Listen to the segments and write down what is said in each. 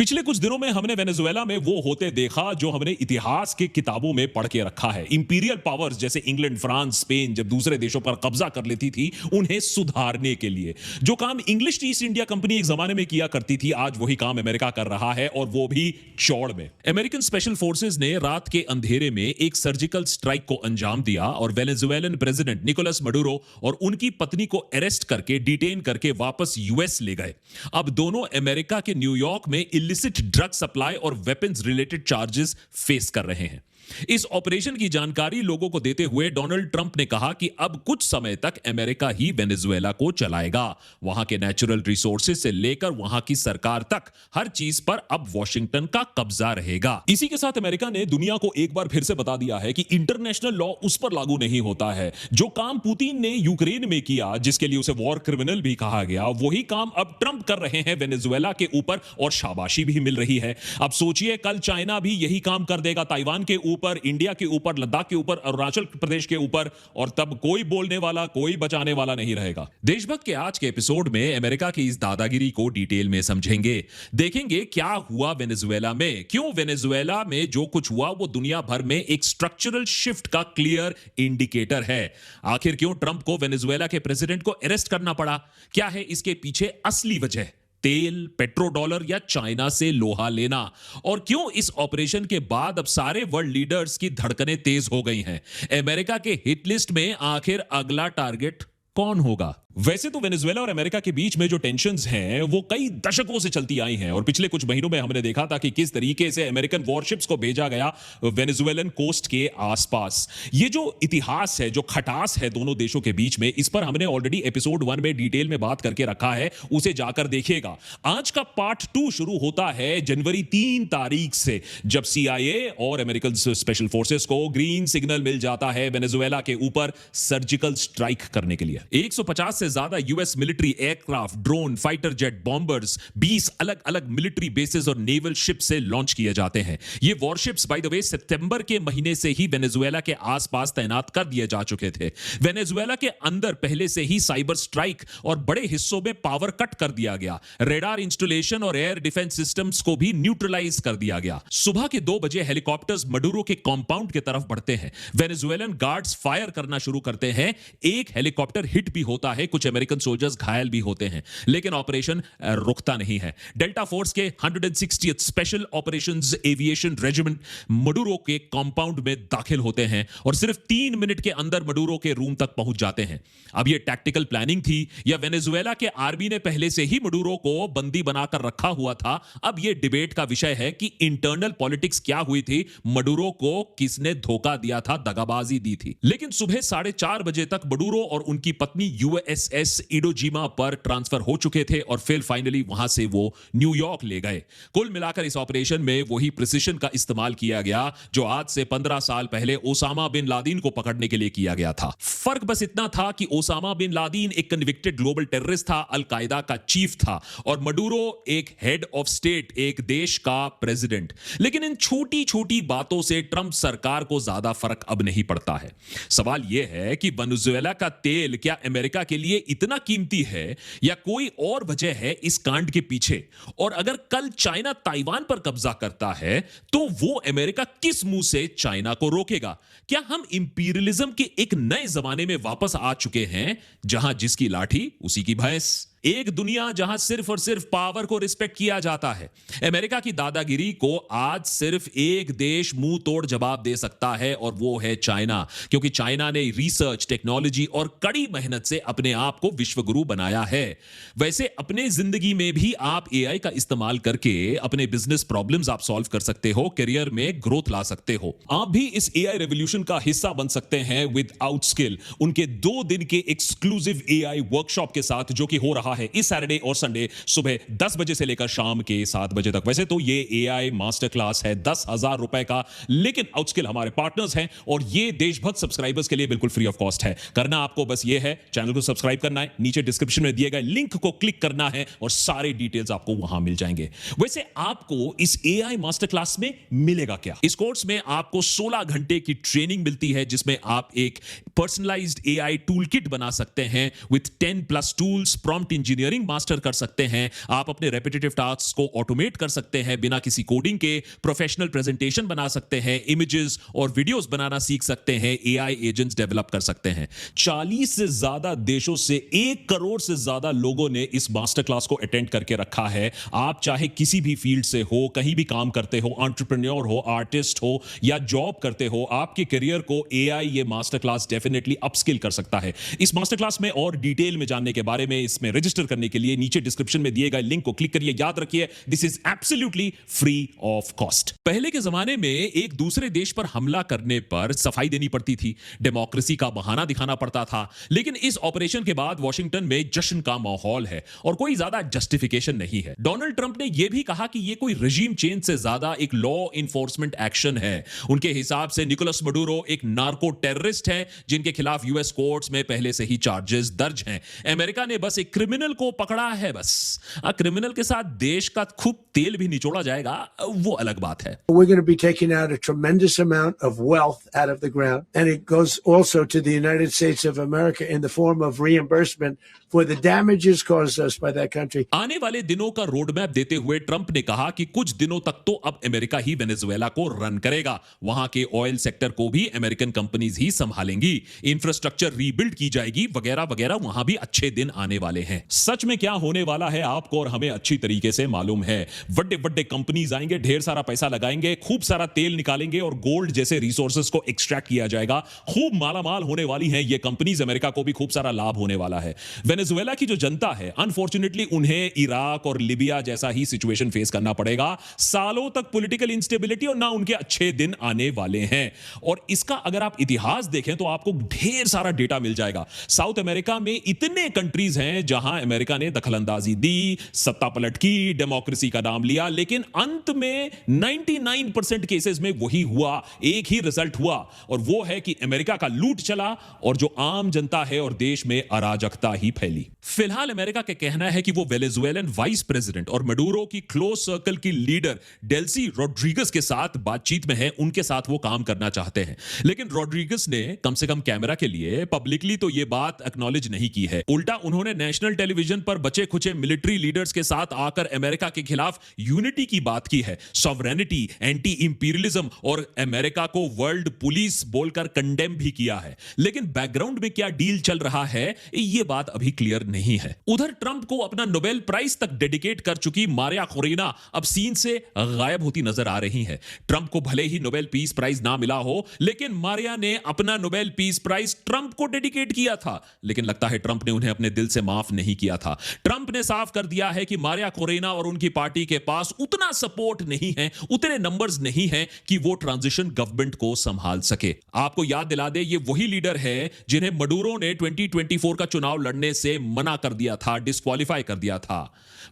पिछले कुछ दिनों में हमने वेनेजुएला में वो होते देखा जो हमने इतिहास के किताबों में पढ़ के रखा है। इंपीरियल पावर्स जैसे इंग्लैंड, फ्रांस, स्पेन जब दूसरे देशों पर कब्जा कर लेती थी उन्हें सुधारने के लिए जो काम इंग्लिश ईस्ट इंडिया कंपनी एक जमाने में किया करती थी, आज वही काम अमेरिका कर रहा है और वो भी चौड़ में। अमेरिकन स्पेशल फोर्सेस ने रात के अंधेरे में एक सर्जिकल स्ट्राइक को अंजाम दिया और वेनेजुएलन प्रेसिडेंट निकोलस मडुरो और उनकी पत्नी को अरेस्ट करके डिटेन करके वापस यूएस ले गए। अब दोनों अमेरिका के न्यूयॉर्क में इलिसिट ड्रग सप्लाई और वेपन्स रिलेटेड चार्जेस फेस कर रहे हैं। इस ऑपरेशन की जानकारी लोगों को देते हुए डोनाल्ड ट्रंप ने कहा कि अब कुछ समय तक अमेरिका ही वेनेजुएला को चलाएगा। वहां के नेचुरल रिसोर्सेज से लेकर वहां की सरकार तक हर चीज पर अब वॉशिंगटन का कब्जा रहेगा। इसी के साथ अमेरिका ने दुनिया को एक बार फिर से बता दिया है कि इंटरनेशनल लॉ उस पर लागू नहीं होता है। जो काम पुतिन ने यूक्रेन में किया, जिसके लिए उसे वॉर क्रिमिनल भी कहा गया, वही काम अब ट्रंप कर रहे हैं वेनेजुएला के ऊपर और शाबाशी भी मिल रही है। अब सोचिए, कल चाइना भी यही काम कर देगा ताइवान के ऊपर, इंडिया के ऊपर, लद्दाख के ऊपर, अरुणाचल प्रदेश के ऊपर, और तब कोई बोलने वाला, कोई बचाने वाला नहीं रहेगा। देशभक्त के आज के एपिसोड में अमेरिका की इस दादागिरी को डिटेल में समझेंगे, देखेंगे क्या हुआ वेनेजुएला में, क्यों वेनेजुएला में जो कुछ हुआ वो दुनिया भर में एक स्ट्रक्चरल शिफ्ट का क्लियर इंडिकेटर है। आखिर क्यों ट्रंप को वेनेजुएला के प्रेसिडेंट को अरेस्ट करना पड़ा, क्या है इसके पीछे असली वजह, तेल, पेट्रो डॉलर या चाइना से लोहा लेना, और क्यों इस ऑपरेशन के बाद अब सारे वर्ल्ड लीडर्स की धड़कनें तेज हो गई हैं। अमेरिका के हिट लिस्ट में आखिर अगला टारगेट कौन होगा। वैसे तो वेनेजुएला और अमेरिका के बीच में जो टेंशन्स हैं वो कई दशकों से चलती आई हैं और पिछले कुछ महीनों में हमने देखा था कि किस तरीके से अमेरिकन वॉरशिप्स को भेजा गया वेनेजुएलन कोस्ट के आसपास। ये जो इतिहास है, जो खटास है दोनों देशों के बीच में, इस पर हमने ऑलरेडी एपिसोड 1 में डिटेल में बात करके रखा है, उसे जाकर देखिएगा। आज का पार्ट 2 शुरू होता है जनवरी 3 तारीख से, जब CIA और अमेरिकन स्पेशल फोर्सेस को ग्रीन सिग्नल मिल जाता है वेनेजुएला के ऊपर सर्जिकल स्ट्राइक करने के लिए। 150 से ज्यादा US military aircraft, drone, fighter jet, bombers, 20 अलग अलग मिलिट्री बेसेस और नेवल शिप से लॉन्च किए जाते हैं। ये वॉरशिप्स बाय द वे सितंबर के महीने से ही वेनेजुएला के आसपास तैनात कर दिए जा चुके थे। वेनेजुएला के अंदर पहले से ही साइबर स्ट्राइक और बड़े हिस्सों में पावर कट कर दिया गया। रेडार इंस्टॉलेशन और एयर डिफेंस सिस्टम्स को भी न्यूट्रलाइज कर दिया गया। सुबह के 2 बजे हेलीकॉप्टर्स मडुरो के कंपाउंड की तरफ बढ़ते हैं। वेनेजुएलन गार्ड्स फायर करना शुरू करते हैं। एक हेलीकॉप्टर हिट भी होता है, कुछ अमेरिकन सोल्जर्स घायल भी होते हैं, लेकिन ऑपरेशन रुकता नहीं है। डेल्टा फोर्स के 160th special operations aviation regiment Maduro के कंपाउंड में दाखिल होते हैं और सिर्फ 3 मिनट के अंदर मडुरो के रूम तक पहुंच जाते हैं। अब यह टैक्टिकल प्लानिंग थी या वेनेजुएला के आर्मी ने पहले से ही मडुरो को बंदी बनाकर रखा हुआ था, अब यह डिबेट का विषय है कि इंटरनल पॉलिटिक्स क्या हुई थी, मडुरो को किसने धोखा दिया था, दगाबाजी दी थी। लेकिन सुबह 4:30 बजे तक मडुरो और उनकी पत्नी USS इडोजिमा पर ट्रांसफर हो चुके थे और फिर फाइनली वहां से वो न्यूयॉर्क ले गए। कुल मिलाकर इस ऑपरेशन में वही प्रिसिशन का इस्तेमाल किया गया जो आज से 15 साल पहले ओसामा बिन लादेन को पकड़ने के लिए किया गया था। फर्क बस इतना था कि ओसामा बिन लादेन एक कन्विक्टेड ग्लोबल टेररिस्ट था, अल कायदा का चीफ था, और मडुरो एक हेड ऑफ स्टेट, एक देश का प्रेसिडेंट। लेकिन इन छोटी छोटी बातों से ट्रंप सरकार को ज्यादा फर्क अब नहीं पड़ता है। सवाल यह है कि वेनेजुएला का तेल क्या अमेरिका के लिए इतना कीमती है या कोई और वजह है इस कांड के पीछे, और अगर कल चाइना ताइवान पर कब्जा करता है तो वो अमेरिका किस मुंह से चाइना को रोकेगा। क्या हम इंपीरियलिज्म के एक नए जमाने में वापस आ चुके हैं जहां जिसकी लाठी उसी की भैंस, एक दुनिया जहां सिर्फ और सिर्फ पावर को रिस्पेक्ट किया जाता है। अमेरिका की दादागिरी को आज सिर्फ एक देश मुंह तोड़ जवाब दे सकता है और वो है चाइना, क्योंकि चाइना ने रिसर्च, टेक्नोलॉजी और कड़ी मेहनत से अपने आप को विश्वगुरु बनाया है। वैसे अपने जिंदगी में भी आप AI का इस्तेमाल करके अपने बिजनेस प्रॉब्लम्स आप सॉल्व कर सकते हो, करियर में ग्रोथ ला सकते हो। आप भी इस AI रेवोल्यूशन का हिस्सा बन सकते हैं विद आउटस्किल, उनके 2 दिन के एक्सक्लूसिव AI वर्कशॉप के साथ, जो कि हो रहा है इस सैटरडे और संडे सुबह 10 बजे से लेकर शाम के 7 बजे तक। वैसे तो ये AI मास्टर क्लास है 10,000 रुपए का, लेकिन आउटस्किल हमारे पार्टनर्स हैं और ये देशभक्त सब्सक्राइबर्स के लिए बिल्कुल फ्री ऑफ कॉस्ट है। करना आपको बस ये है, चैनल को सब्सक्राइब करना है, नीचे डिस्क्रिप्शन में दिए गए लिंक को क्लिक करना है और सारे डिटेल्स आपको वहां मिल जाएंगे। वैसे आपको इस AI मास्टर क्लास में मिलेगा क्या? इस कोर्स में आपको 16 घंटे की ट्रेनिंग मिलती है जिसमें आप एक पर्सनलाइज्ड AI टूल किट बना सकते हैं with 10+ tools, prompt engineering master कर सकते हैं, आप अपने रेपिटेटिव टास्क को ऑटोमेट कर सकते हैं बिना किसी कोडिंग के, प्रोफेशनल प्रेजेंटेशन बना सकते हैं, इमेजेस और वीडियोस बनाना सीख सकते हैं, एआई एजेंट्स डेवलप कर सकते हैं। 40 से ज्यादा देशों से 1 करोड़ से ज्यादा लोगों ने इस मास्टर क्लास को अटेंड करके रखा है। आप चाहे किसी भी फील्ड से हो, कहीं भी काम करते हो, एंटरप्रेन्योर हो, आर्टिस्ट हो या जॉब करते हो, आपके करियर को एआई ये मास्टर क्लास डेफिनेटली अपस्किल कर सकता है। इस मास्टर क्लास में और डिटेल में जानने के बारे में, इसमें रजिस्टर करने के लिए नीचे डिस्क्रिप्शन में दिए गए लिंक को क्लिक करिए। याद रखिए, this is absolutely free of cost. पहले के जमाने में एक दूसरे देश पर हमला करने पर सफाई देनी पड़ती थी, डेमोक्रेसी का बहाना दिखाना पड़ता था, लेकिन इस ऑपरेशन के बाद वॉशिंगटन में जश्न का माहौल है और कोई ज्यादा जस्टिफिकेशन नहीं है। डोनाल्ड ट्रंप ने यह भी कहा कि यह कोई रजीम चेंज से ज्यादा एक लॉ इन्फोर्समेंट एक्शन है। उनके हिसाब से निकोलस मडूरो एक नार्को टेररिस्ट है जिनके खिलाफ यूएस कोर्ट्स में पहले से ही चार्जेस दर्ज हैं। अमेरिका ने बस एक क्रिमिनल को पकड़ा है, बस क्रिमिनल के साथ देश का खूब तेल भी निचोड़ा जाएगा, वो अलग बात है। We're going to be taking out a tremendous amount of wealth out of the ground, and it goes also to the United States of America in the form of reimbursement for the damages caused us by that country. आने वाले दिनों का road map देते हुए Trump ने कहा कि कुछ दिनों तक तो अब अमेरिका ही वेनेजुएला को रन करेगा, वहां के ऑयल सेक्टर को भी अमेरिकन कंपनीज ही संभालेंगी, इंफ्रास्ट्रक्चर रीबिल्ड की जाएगी, वगैरह वगैरह। वहां भी अच्छे दिन आने वाले हैं। सच में क्या होने वाला है आपको और हमें अच्छी तरीके से मालूम है। बड़े बड़े कंपनीज आएंगे, ढेर सारा पैसा लगाएंगे, खूब सारा तेल निकालेंगे और गोल्ड जैसे रिसोर्सेज को एक्सट्रैक्ट किया जाएगा। खूब मालामाल होने वाली हैं ये कंपनीज, अमेरिका को भी खूब सारा लाभ होने वाला है। वेनेजुएला की जो जनता है, अनफॉर्चुनेटली उन्हें इराक और लिबिया जैसा ही सिचुएशन फेस करना पड़ेगा। सालों तक पॉलिटिकल इंस्टेबिलिटी और ना उनके अच्छे दिन आने वाले हैं। और इसका अगर आप इतिहास देखें तो आपको ढेर सारा डेटा मिल जाएगा। साउथ अमेरिका में इतने कंट्रीज हैं जहां अमेरिका ने दखलंदाजी दी, सत्ता पलट की, डेमोक्रेसी का नाम लिया, लेकिन अंत में 99% केसेस में वही हुआ, एक ही रिजल्ट हुआ, और वो है कि अमेरिका का लूट चला और जो आम जनता है और देश में अराजकता ही फैली। फिलहाल अमेरिका का कहना है कि वो वेनेजुएलन वाइस प्रेसिडेंट और मडूरो की क्लोज सर्कल की लीडर डेल्सी रोड्रिगस के साथ बातचीत में है, उनके साथ वो काम करना चाहते हैं। लेकिन रोड्रिगस ने कम से कम कैमरा के लिए पब्लिकली तो ये बात एक्नॉलेज नहीं की है। उल्टा उन्होंने नेशनल टेलीविजन पर बचे खुचे मिलिट्री लीडर्स के साथ आकर अमेरिका के खिलाफ यूनिटी की बात की है, सॉवरेनिटी, एंटी इंपीरियलिज्म और अमेरिका को वर्ल्ड पुलिस बोलकर कंडेम भी किया है। लेकिन बैकग्राउंड में क्या डील चल रहा है, ये बात अभी क्लियर नहीं है। उधर ट्रंप को अपना नोबेल प्राइज तक डेडिकेट कर चुकी मारिया खोरेना अब सीन से गायब होती नजर आ रही है। ट्रंप को भले ही नोबेल पीस प्राइज ना मिला हो, लेकिन मारिया ने अपना नोबेल पीस प्राइज ट्रंप को डेडिकेट किया था। लेकिन लगता है ट्रंप ने उन्हें अपने दिल से माफ नहीं किया था। ट्रंप ने साफ कर दिया है कि मारिया खोरेना और उनकी पार्टी के पास उतना सपोर्ट नहीं है, उतने नंबर्स नहीं है कि वो ट्रांजिशन गवर्नमेंट को संभाल सके। आपको याद दिला दे, ये वही लीडर है जिन्हें मडूरो ने 2024 का चुनाव लड़ने से मना कर दिया था, डिस्क्वालीफाई कर दिया था।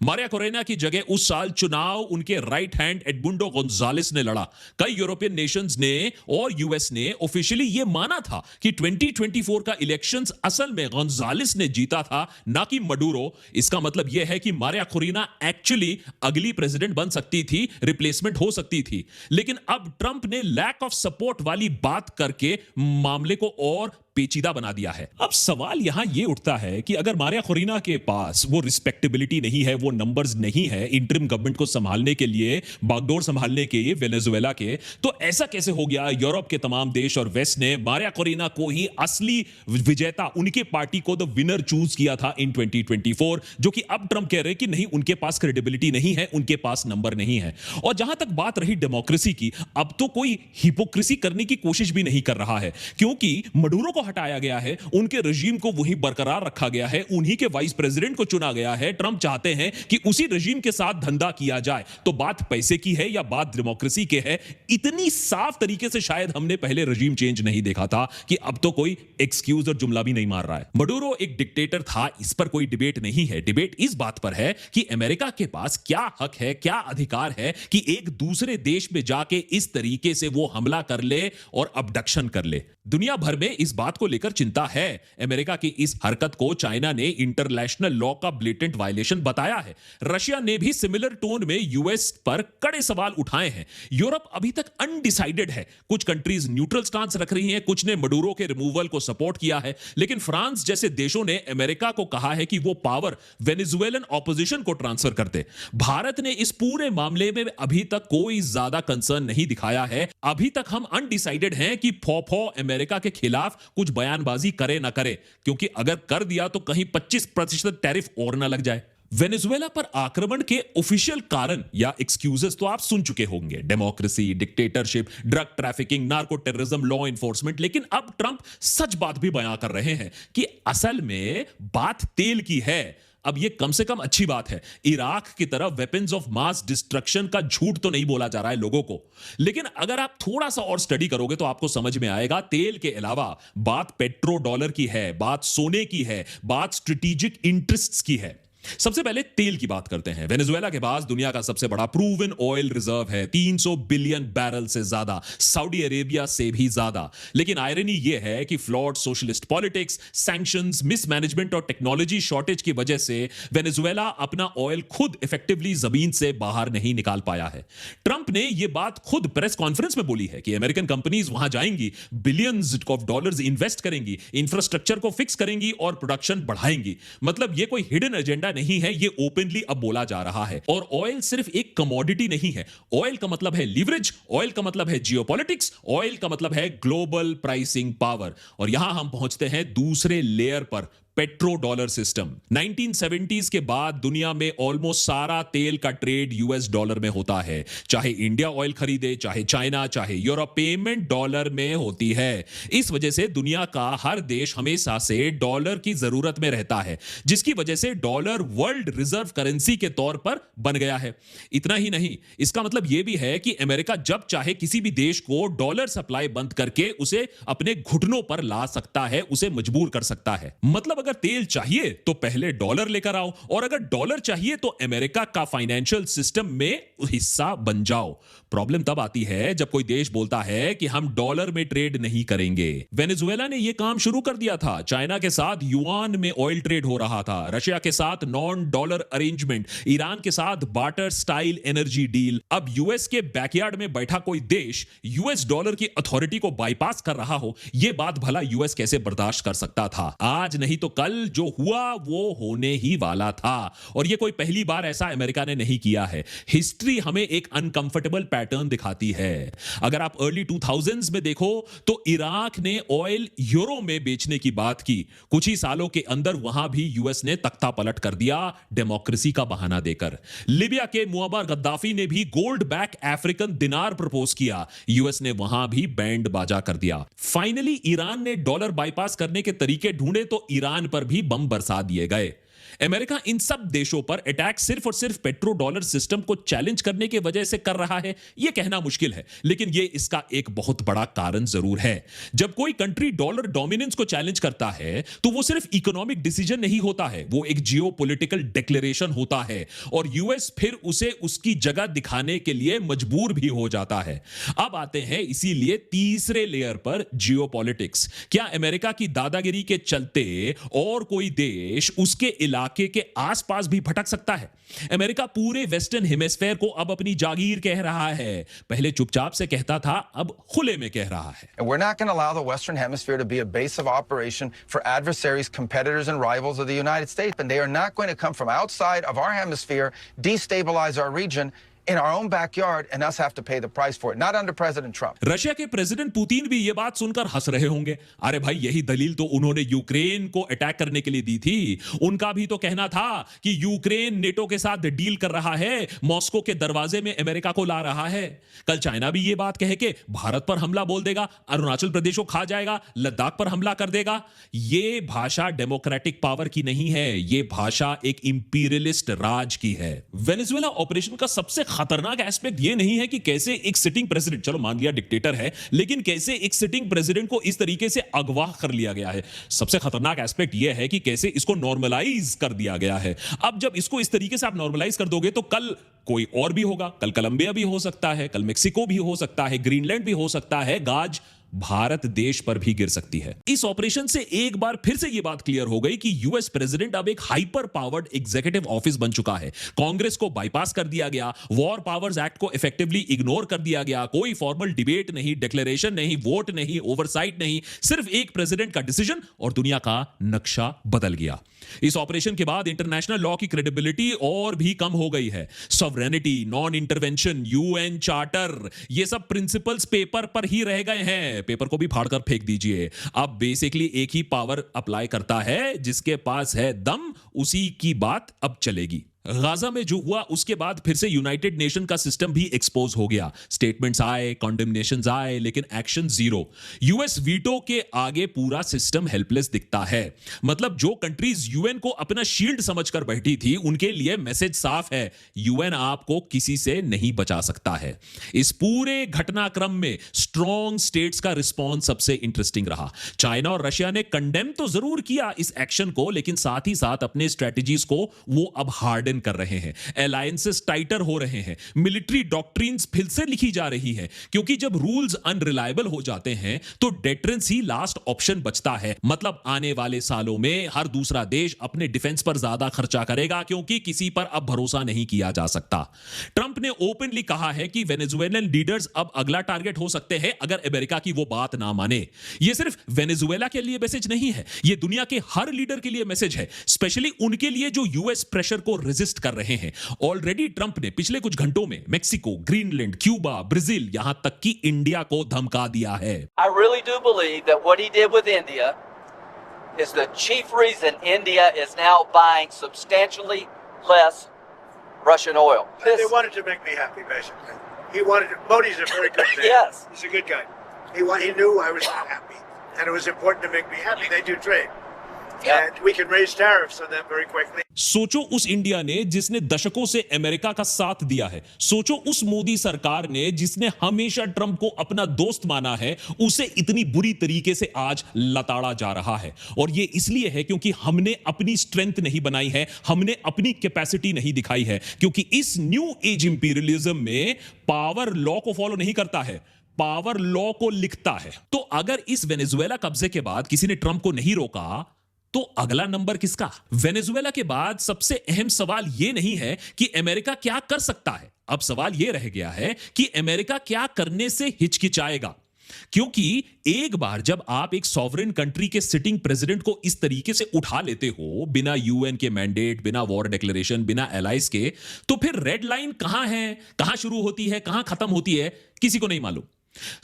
मारिया कोरेना की जगह उस साल चुनाव उनके राइट हैंड एडमुंडो गोंजालेस ने लड़ा। कई यूरोपियन नेशंस ने और यूएस ने ऑफिशियली यह माना था कि 2024 का इलेक्शंस असल में गोंजालेस ने जीता था, ना कि मडूरो। इसका मतलब यह है कि मारिया कोरेना एक्चुअली अगली प्रेसिडेंट बन सकती थी, रिप्लेसमेंट हो सकती थी। लेकिन अब ट्रंप ने लैक ऑफ सपोर्ट वाली बात करके मामले को और पेचीदा बना दिया है। अब सवाल यहां यह उठता है कि अगर मारिया खोरेना के पास वो रिस्पेक्टेबिलिटी नहीं है, वो नंबर्स नहीं है इंटरिम गवर्नमेंट को संभालने के लिए, बागडोर संभालने के लिए वेनेजुएला के, तो ऐसा कैसे हो गया यूरोप के तमाम देश और वेस्ट ने मारिया खोरेना को ही असली विजेता, उनके पार्टी को द विनर चूज किया था इन 2024, जो कि अब ट्रंप कह रहे हैं कि नहीं, उनके पास क्रेडिबिलिटी नहीं है, उनके पास नंबर नहीं है। और जहां तक बात रही डेमोक्रेसी की, अब तो कोई हिपोक्रेसी करने की कोशिश भी नहीं कर रहा है, क्योंकि मडूरो को हटाया गया है, उनके रजीम को वहीं बरकरार रखा गया है, उन्हीं के वाइस प्रेसिडेंट को चुना गया है। ट्रंप चाहते हैं कि उसी रजीम के साथ धंधा किया जाए। तो बात पैसे की है या बात डेमोक्रेसी के है, इतनी साफ तरीके से शायद हमने पहले रजीम चेंज नहीं देखा था कि अब तो कोई एक्सक्यूज और जुमला भी नहीं मार रहा है। मडूरो एक डिक्टेटर था, इस पर कोई डिबेट नहीं है। डिबेट इस बात पर है कि अमेरिका के पास क्या हक है, क्या अधिकार है कि एक दूसरे देश में जाके इस तरीके से वो हमला कर ले और अबडक्शन कर ले। दुनिया भर में इस बात को लेकर चिंता है। अमेरिका की इस हरकत को चाइना ने इंटरनेशनल लॉ का ब्लेटेंट वायलेशन बताया है। रशिया ने भी सिमिलर टोन में यूएस पर कड़े सवाल उठाए हैं। यूरोप अभी तक अनडिसाइडेड है। कुछ कंट्रीज न्यूट्रल स्टांस रख रही हैं, कुछ ने मडूरो के रिमूवल को सपोर्ट किया है, लेकिन फ्रांस जैसे देशों ने अमेरिका को कहा है कि वो पावर वेनेजुएलन ऑपोजिशन को ट्रांसफर कर दे। भारत ने इस पूरे मामले में अभी तक कोई ज्यादा कंसर्न नहीं दिखाया है। अभी तक हम अनडिसाइडेड हैं कि फौ अमेरिका के खिलाफ कुछ बयानबाजी करे ना करे, क्योंकि अगर कर दिया तो कहीं 25% टैरिफ और ना लग जाए। वेनेजुएला पर आक्रमण के ऑफिशियल कारण या एक्सक्यूजेस तो आप सुन चुके होंगे, democracy, dictatorship, drug trafficking, narco terrorism, law enforcement. लेकिन अब ट्रंप सच बात भी बयां कर रहे हैं कि असल में बात तेल की है। अब ये कम से कम अच्छी बात है। इराक की तरफ वेपन्स ऑफ मास डिस्ट्रक्शन का झूठ तो नहीं बोला जा रहा है लोगों को, लेकिन अगर आप थोड़ा सा और स्टडी करोगे तो आपको समझ में आएगा तेल के अलावा बात पेट्रो डॉलर की है, बात सोने की है, बात स्ट्रेटेजिक इंटरेस्ट्स की है। सबसे पहले तेल की बात करते हैं। वेनेजुएला के पास दुनिया का सबसे बड़ा प्रूवन ऑयल रिजर्व है, 300 बिलियन बैरल से ज्यादा, सऊदी अरेबिया से भी ज्यादा। लेकिन आयरनी यह है कि flawed socialist politics, sanctions, mismanagement और टेक्नोलॉजी शॉर्टेज की वजह से वेनेजुएला अपना ऑयल खुद इफेक्टिवली जमीन से बाहर नहीं निकाल पाया है। ट्रंप ने यह बात खुद प्रेस कॉन्फ्रेंस में बोली है कि अमेरिकन कंपनीज वहां जाएंगी, बिलियंस ऑफ डॉलर्स इन्वेस्ट करेंगी, इंफ्रास्ट्रक्चर को फिक्स करेंगी और प्रोडक्शन बढ़ाएंगी। मतलब यह कोई हिडन एजेंडा नहीं है, ये ओपनली अब बोला जा रहा है। और ऑयल सिर्फ एक कमोडिटी नहीं है। ऑयल का मतलब है लीवरेज, ऑयल का मतलब है जियोपॉलिटिक्स, ऑयल का मतलब है ग्लोबल प्राइसिंग पावर। और यहां हम पहुंचते हैं दूसरे लेयर पर, पेट्रो डॉलर सिस्टम। 1970s के बाद दुनिया में ऑलमोस्ट सारा तेल का ट्रेड यूएस डॉलर में होता है। चाहे इंडिया ऑयल खरीदे, चाहे चाइना, चाहे यूरोप, पेमेंट डॉलर में होती है। इस वजह से दुनिया का हर देश हमेशा से डॉलर की जरूरत में रहता है, जिसकी वजह से डॉलर वर्ल्ड रिजर्व करेंसी के तौर पर बन गया है। इतना ही नहीं, इसका मतलब यह भी है कि अमेरिका जब चाहे किसी भी देश को डॉलर सप्लाई बंद करके उसे अपने घुटनों पर ला सकता है, उसे मजबूर कर सकता है। मतलब अगर तेल चाहिए तो पहले डॉलर लेकर आओ, और अगर डॉलर चाहिए तो अमेरिका का फाइनेंशियल सिस्टम में हिस्सा बन जाओ। प्रॉब्लम तब आती है जब कोई देश बोलता है कि हम डॉलर में ट्रेड नहीं करेंगे। वेनेजुएला ने यह काम शुरू कर दिया था। चाइना के साथ युआन में ऑयल ट्रेड हो रहा था, रशिया के साथ नॉन डॉलर अरेंजमेंट, ईरान के साथ बार्टर स्टाइल एनर्जी डील। अब यूएस के बैकयार्ड में बैठा कोई देश यूएस डॉलर की अथॉरिटी को बाईपास कर रहा हो, यह बात भला यूएस कैसे बर्दाश्त कर सकता था। आज नहीं तो कल जो हुआ वो होने ही वाला था, और यह कोई पहली बार ऐसा अमेरिका ने नहीं किया है। हिस्ट्री हमें एक अनकंफर्टेबल पैटर्न दिखाती है। अगर आप अर्ली 2000s में देखो तो इराक ने ऑयल यूरो में बेचने की बात की। कुछ ही सालों के अंदर वहां भी यूएस ने तख्ता पलट कर दिया, डेमोक्रेसी का बहाना देकर। लिबिया के मुअम्मर गद्दाफी ने भी गोल्ड बैक अफ्रीकन दिनार प्रपोज किया, यूएस ने वहां भी बैंड बाजा कर दिया। फाइनली ईरान ने डॉलर बाईपास करने के तरीके ढूंढे तो ईरान पर भी बम बरसा दिए गए। अमेरिका इन सब देशों पर अटैक सिर्फ और सिर्फ पेट्रो डॉलर सिस्टम को चैलेंज करने की वजह से कर रहा है, यह कहना मुश्किल है, लेकिन यह इसका एक बहुत बड़ा कारण जरूर है। जब कोई कंट्री डॉलर डोमिनेंस को चैलेंज करता है तो वो सिर्फ इकोनॉमिक डिसीजन नहीं होता है, वो एक जियोपॉलिटिकल डिक्लेरेशन होता है, और यूएस फिर उसे उसकी जगह दिखाने के लिए मजबूर भी हो जाता है। अब आते हैं इसीलिए तीसरे लेयर पर, जियोपॉलिटिक्स। क्या अमेरिका की दादागिरी के चलते और कोई देश उसके इलाके के आसपास भी भटक सकता है? अमेरिका पूरे वेस्टर्न हेमिस्फेयर को अब अपनी जागीर कह रहा है। पहले चुपचाप से कहता था, अब खुले में कह रहा है। And we're not going to allow the Western Hemisphere to be a base of operation for adversaries, competitors, and rivals of the United States. And they are not going to come from outside of our hemisphere, destabilize our region in our own backyard, and us have to pay the price for it. Not under President Trump. Russia के president Putin भी ये बात सुनकर हंस रहे होंगे। अरे भाई, यही दलील तो उन्होंने यूक्रेन को अटैक करने के लिए दी थी। उनका भी तो कहना था कि यूक्रेन नेटो के साथ डील कर रहा है, मॉस्को के दरवाजे में अमेरिका को ला रहा है। कल चाइना भी ये बात कह के भारत पर हमला बोल देगा, अरुणाचल प्रदेश को खा जाएगा, लद्दाख पर हमला कर देगा। ये भाषा डेमोक्रेटिक पावर की नहीं है, ये भाषा एक इंपीरियलिस्ट राज की है। वेनेजुएला ऑपरेशन का सबसे खतरनाक एस्पेक्ट यह नहीं है कि कैसे एक सिटिंग प्रेसिडेंट, चलो मान लिया डिक्टेटर है, लेकिन कैसे एक सिटिंग प्रेसिडेंट को इस तरीके से अगवा कर लिया गया है। सबसे खतरनाक एस्पेक्ट यह है कि कैसे इसको नॉर्मलाइज कर दिया गया है। अब जब इसको इस तरीके से आप नॉर्मलाइज कर दोगे तो कल कोई और भी होगा, कल कोलंबिया भी हो सकता है, कल मेक्सिको भी हो सकता है, ग्रीनलैंड भी हो सकता है, गाज भारत देश पर भी गिर सकती है। इस ऑपरेशन से एक बार फिर से यह बात क्लियर हो गई कि यूएस प्रेसिडेंट अब एक हाइपर पावर्ड एग्जीक्यूटिव ऑफिस बन चुका है। कांग्रेस को बाईपास कर दिया गया, वॉर पावर्स एक्ट को इफेक्टिवली इग्नोर कर दिया गया, कोई फॉर्मल डिबेट नहीं, डिक्लेरेशन नहीं, वोट नहीं, ओवरसाइट नहीं, सिर्फ एक प्रेसिडेंट का डिसीजन और दुनिया का नक्शा बदल गया। इस ऑपरेशन के बाद इंटरनेशनल लॉ की क्रेडिबिलिटी और भी कम हो गई है। Sovereignty, non intervention, UN charter, ये सब प्रिंसिपल्स पेपर पर ही रह गए हैं। पेपर को भी फाड़कर फेंक दीजिए। अब बेसिकली एक ही पावर अप्लाई करता है, जिसके पास है दम उसी की बात अब चलेगी। गाजा में जो हुआ उसके बाद फिर से यूनाइटेड नेशन का सिस्टम भी एक्सपोज हो गया। स्टेटमेंट्स आए, कॉन्डेमनेशंस आए, लेकिन एक्शन जीरो। यूएस वीटो के आगे पूरा सिस्टम हेल्पलेस दिखता है। मतलब जो कंट्रीज यूएन को अपना शील्ड समझकर बैठी थी, उनके लिए मैसेज साफ है, यूएन आपको किसी से नहीं बचा सकता है। इस पूरे घटनाक्रम में स्ट्रॉन्ग स्टेट्स का रिस्पॉन्स सबसे इंटरेस्टिंग रहा। चाइना और रशिया ने कंडेम तो जरूर किया इस एक्शन को, लेकिन साथ ही साथ अपने स्ट्रेटजीज को वो अब हार्डन कर रहे हैं। अलायंसेस टाइटर हो रहे हैं, मिलिट्री डॉक्ट्रिन्स फिर से लिखी जा रही है, क्योंकि जब रूल्स अनरिलायबल हो जाते हैं तो डेटरेंस ही लास्ट ऑप्शन बचता है। मतलब आने वाले सालों में हर दूसरा देश अपने डिफेंस पर ज्यादा खर्चा करेगा, क्योंकि किसी पर अब भरोसा नहीं किया जा सकता। ट्रंप ने ओपनली कहा है कि वेनेजुएलन लीडर्स अब अगला टारगेट हो सकते हैं अगर अमेरिका की वो बात ना माने। यह सिर्फ वेनेजुएला के लिए मैसेज नहीं है, यह दुनिया के हर लीडर के लिए मैसेज है, स्पेशली उनके लिए जो यूएस प्रेशर को रेजिस्ट कर रहे हैं। ऑलरेडी ट्रंप ने पिछले कुछ घंटों में मेक्सिको, ग्रीनलैंड, क्यूबा, ब्राजील, यहां तक कि इंडिया को धमका दिया है। I really do believe that what he did with India is the chief reason India is now buying substantially less Russian oil. They wanted to make me happy, basically. He wanted to, Modi's a very good man. Yes. He's a good guy. He knew I was not happy. And it was important to make me happy. They do trade. Yeah. And we can raise tariffs on them very quickly. सोचो उस India ने जिसने दशकों से America का साथ दिया है। सोचो उस मोदी सरकार ने जिसने हमेशा ट्रंप को अपना दोस्त माना है, उसे इतनी बुरी तरीके से आज लताड़ा जा रहा है। और यह इसलिए है क्योंकि हमने अपनी स्ट्रेंथ नहीं बनाई है, हमने अपनी कैपेसिटी नहीं दिखाई है। क्योंकि इस न्यू एज इंपीरियलिज्म में पावर लॉ को फॉलो नहीं करता है, पावर लॉ को लिखता है। तो अगर इस वेनेजुएला कब्जे के बाद किसी ने ट्रंप को नहीं रोका, तो अगला नंबर किसका? वेनेजुएला के बाद सबसे अहम सवाल यह नहीं है कि अमेरिका क्या कर सकता है, अब सवाल यह रह गया है कि अमेरिका क्या करने से हिचकिचाएगा। क्योंकि एक बार जब आप एक सॉवरेन कंट्री के सिटिंग प्रेसिडेंट को इस तरीके से उठा लेते हो, बिना यूएन के मैंडेट, बिना वॉर डिक्लेरेशन, बिना एलाइज के, तो फिर रेड लाइन कहां है, कहां शुरू होती है, कहां खत्म होती है, किसी को नहीं मालूम।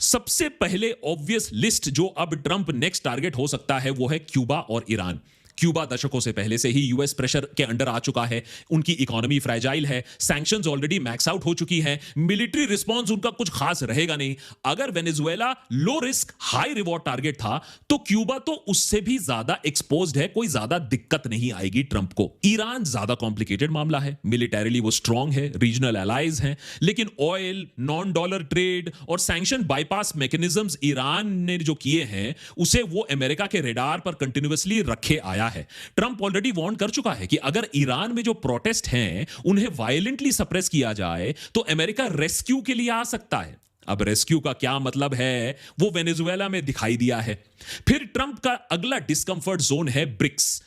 सबसे पहले ऑब्वियस लिस्ट जो अब ट्रंप नेक्स्ट टारगेट हो सकता है वो है क्यूबा और ईरान। क्यूबा दशकों से पहले से ही यूएस प्रेशर के अंडर आ चुका है, उनकी इकोनॉमी फ्रेजाइल है, सैंक्शंस ऑलरेडी मैक्स आउट हो चुकी है, मिलिट्री रिस्पांस उनका कुछ खास रहेगा नहीं। अगर Venezuela low risk high reward target था, तो क्यूबा तो उससे भी ज्यादा एक्सपोज्ड है, कोई ज्यादा दिक्कत नहीं आएगी ट्रंप को। ईरान ज्यादा कॉम्प्लिकेटेड मामला है, मिलिटरीली वो स्ट्रांग है, रीजनल एलाइज हैं, लेकिन ऑयल, नॉन डॉलर ट्रेड और सैंक्शन बाईपास मैकेनिज्म्स ईरान ने जो किए हैं, उसे वो अमेरिका के रेडार पर कंटिन्यूअसली रखे आया है। ट्रंप ऑलरेडी वार्न कर चुका है कि अगर ईरान में जो प्रोटेस्ट हैं उन्हें वायलेंटली सप्रेस किया जाए तो अमेरिका रेस्क्यू के लिए आ सकता है। अब रेस्क्यू का क्या मतलब है वो वेनेजुएला में दिखाई दिया है। फिर ट्रंप का अगला डिस्कंफर्ट जोन है BRICS,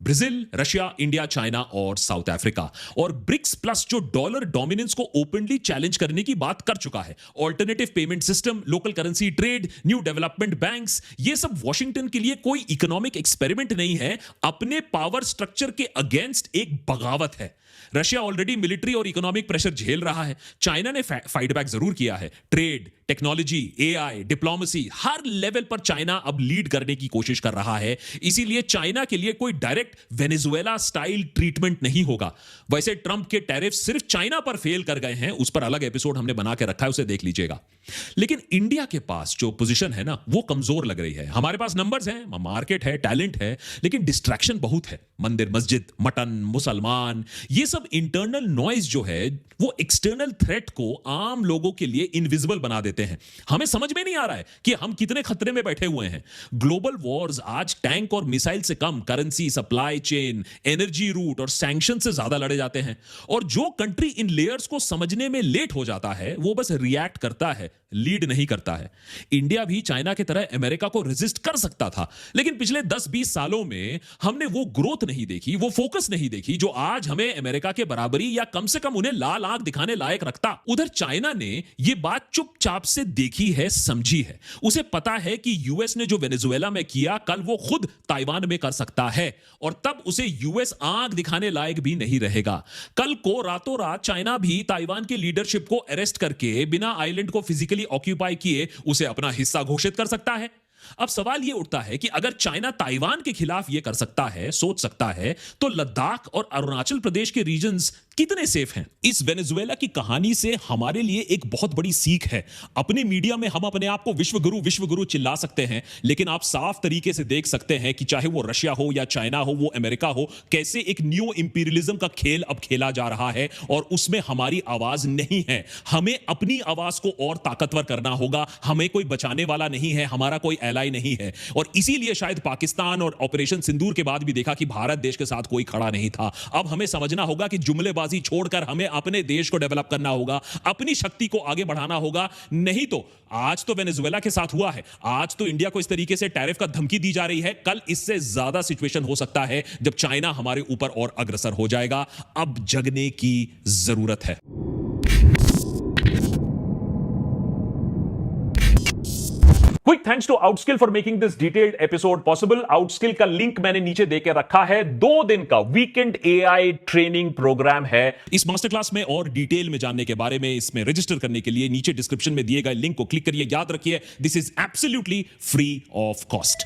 Brazil, Russia, India, China और साउथ अफ्रीका। और ब्रिक्स प्लस जो डॉलर डोमिनेंस को ओपनली चैलेंज करने की बात कर चुका है। Alternative payment system, local currency trade, new development banks, ये सब वॉशिंगटन के लिए कोई इकोनॉमिक एक्सपेरिमेंट नहीं है, अपने पावर स्ट्रक्चर के अगेंस्ट एक बगावत है। रशिया ऑलरेडी मिलिट्री और इकोनॉमिक प्रेशर झेल रहा है। चाइना ने फाइट बैक जरूर किया है। ट्रेड, टेक्नोलॉजी, एआई, डिप्लोमेसी, हर लेवल पर चाइना अब लीड करने की कोशिश कर रहा है। इसीलिए चाइना के लिए कोई डायरेक्ट वेनेजुएला स्टाइल ट्रीटमेंट नहीं होगा। वैसे ट्रंप के टैरिफ सिर्फ चाइना पर फेल कर गए हैं, उस पर अलग एपिसोड हमने बना के रखा है, उसे देख लीजिएगा। लेकिन इंडिया के पास जो पोजीशन है ना, वो कमजोर लग रही है। हमारे पास नंबर्स हैं, मार्केट है, टैलेंट है, लेकिन डिस्ट्रैक्शन बहुत है। मंदिर, मस्जिद, मटन, मुसलमान, ये सब इंटरनल नॉइज जो है वो एक्सटर्नल थ्रेट को आम लोगों के लिए इनविजिबल बना देते हैं। हमें समझ में नहीं आ रहा है कि हम कितने खतरे में बैठे हुए हैं। ग्लोबल वॉर्स आज टैंक और मिसाइल से कम currency, supply chain, energy route और सैंक्शन से ज्यादा लड़े जाते हैं। और जो कंट्री इन लेयर्स को समझने में लेट हो जाता है, वो बस रिएक्ट करता है। लीड नहीं करता है। इंडिया भी चाइना की तरह अमेरिका को रेजिस्ट कर सकता था, लेकिन पिछले 10-20 सालों में हमने वो ग्रोथ नहीं देखी, वो फोकस नहीं देखी जो आज हमें अमेरिका के बराबरी या कम से कम उन्हें लाल आंख दिखाने लायक रखता। उधर चाइना ने ये बात चुपचाप से देखी है, समझी है। उसे पता है कि यूएस ने जो वेनेजुएला में किया, कल वो खुद ताइवान में कर सकता है, और तब उसे यूएस आंख दिखाने लायक भी नहीं रहेगा। कल को रातों रात चाइना भी ताइवान की लीडरशिप को अरेस्ट करके बिना आइलैंड को फिजिकली ऑक्यूपाई किए उसे अपना हिस्सा घोषित कर सकता है। अब सवाल यह उठता है कि अगर चाइना ताइवान के खिलाफ यह कर सकता है, सोच सकता है, तो लद्दाख और अरुणाचल प्रदेश के रीजन्स कितने सेफ हैं? इस वेनेजुएला की कहानी से हमारे लिए एक बहुत बड़ी सीख है। अपने मीडिया में हम अपने आप को विश्व गुरु चिल्ला सकते हैं, लेकिन आप साफ तरीके से देख सकते हैं कि चाहे वो रशिया हो या चाइना हो, वो अमेरिका हो, कैसे एक न्यू इंपीरियलिज्म का खेल अब खेला जा रहा है और उसमें हमारी आवाज नहीं है। हमें अपनी आवाज को और ताकतवर करना होगा। हमें कोई बचाने वाला नहीं है, हमारा कोई एलाई नहीं है, और इसीलिए शायद पाकिस्तान और ऑपरेशन सिंदूर के बाद भी देखा कि भारत देश के साथ कोई खड़ा नहीं था। अब हमें समझना होगा कि जुमलेबाजी छोड़कर हमें अपने देश को डेवलप करना होगा, अपनी शक्ति को आगे बढ़ाना होगा। नहीं तो आज तो वेनेजुएला के साथ हुआ है, आज तो इंडिया को इस तरीके से टैरिफ का धमकी दी जा रही है, कल इससे ज्यादा सिचुएशन हो सकता है जब चाइना हमारे ऊपर और अग्रसर हो जाएगा। अब जगने की जरूरत है। Quick thanks to Outskill for making this detailed episode possible. Outskill का लिंक मैंने नीचे देके रखा है। 2 दिन का वीकेंड AI ट्रेनिंग प्रोग्राम है। इस मास्टर क्लास में और डिटेल में जानने के बारे में, इसमें रजिस्टर करने के लिए नीचे डिस्क्रिप्शन में दिए गए लिंक को क्लिक करिए। याद रखिए, this is absolutely free of cost.